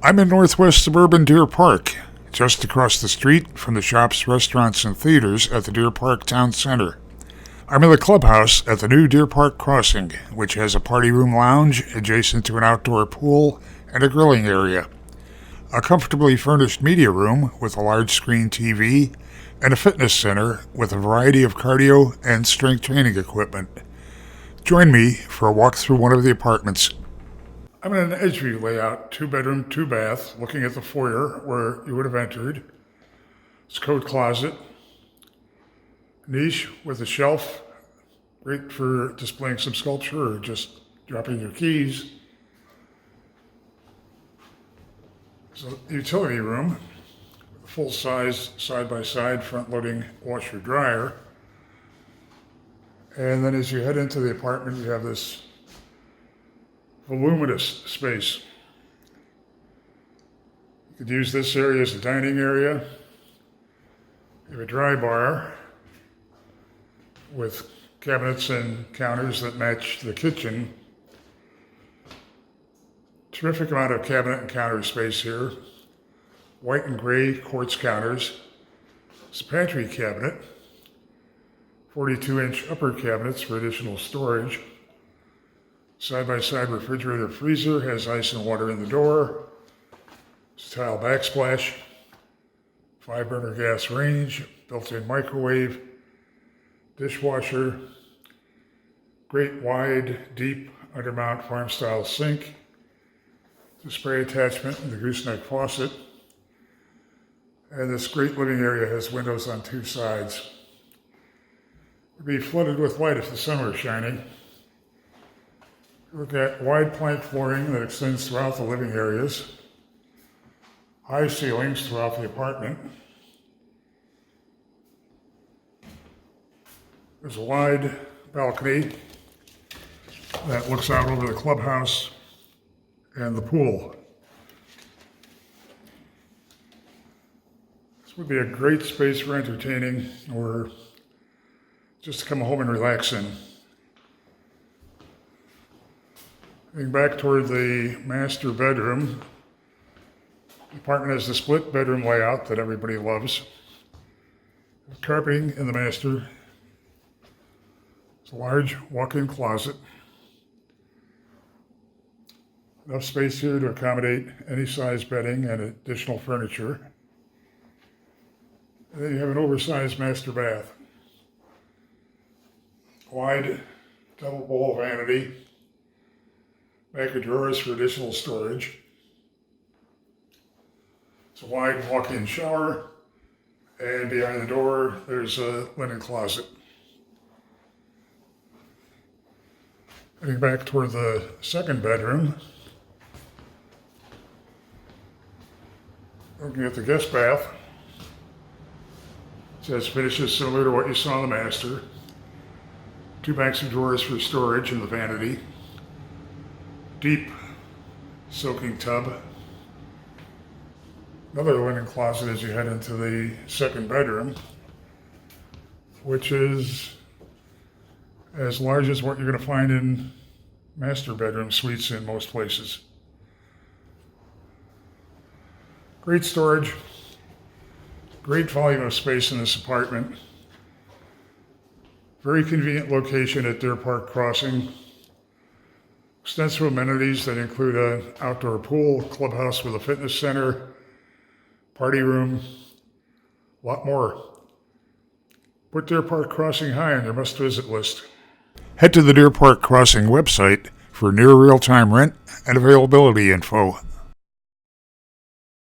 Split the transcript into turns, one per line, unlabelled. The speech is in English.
I'm in northwest suburban Deer Park, just across the street from the shops, restaurants, and theaters at the Deer Park Town Center. I'm in the clubhouse at the new Deer Park Crossing, which has a party room lounge adjacent to an outdoor pool and a grilling area, a comfortably furnished media room with a large screen TV, and a fitness center with a variety of cardio and strength training equipment. Join me for a walk through one of the apartments. I'm in an Edgeview layout, 2-bedroom, 2-bath, looking at the foyer where you would have entered. It's a coat closet, niche with a shelf, great for displaying some sculpture or just dropping your keys. It's a utility room with a full-size side-by-side front-loading washer-dryer. And then as you head into the apartment, you have this voluminous space. You could use this area as a dining area. You have a dry bar with cabinets and counters that match the kitchen. Terrific amount of cabinet and counter space here. White and gray quartz counters. It's a pantry cabinet. 42-inch upper cabinets for additional storage. Side-by-side refrigerator freezer has ice and water in the door. It's a tile backsplash. 5-burner gas range, built-in microwave, dishwasher, great wide, deep undermount farm-style sink, the spray attachment and the gooseneck faucet. And this great living area has windows on 2 sides. It would be flooded with light if the sun were shining. Look at wide plank flooring that extends throughout the living areas, high ceilings throughout the apartment. There's a wide balcony that looks out over the clubhouse and the pool. This would be a great space for entertaining or just to come home and relax in. Heading back toward the master bedroom, the apartment has the split bedroom layout that everybody loves. Carpeting in the master. It's a large walk-in closet. Enough space here to accommodate any size bedding and additional furniture. And then you have an oversized master bath. Wide double bowl vanity. Back of drawers for additional storage. It's a wide walk-in shower, and behind the door, there's a linen closet. Heading back toward the second bedroom, looking at the guest bath. It says finishes similar to what you saw in the master. 2 banks of drawers for storage in the vanity. Deep soaking tub. Another linen closet as you head into the second bedroom, which is as large as what you're going to find in master bedroom suites in most places. Great storage, great volume of space in this apartment. Very convenient location at Deer Park Crossing. Extensive amenities that include an outdoor pool, clubhouse with a fitness center, party room, a lot more. Put Deer Park Crossing high on your must-visit list. Head to the Deer Park Crossing website for near real-time rent and availability info.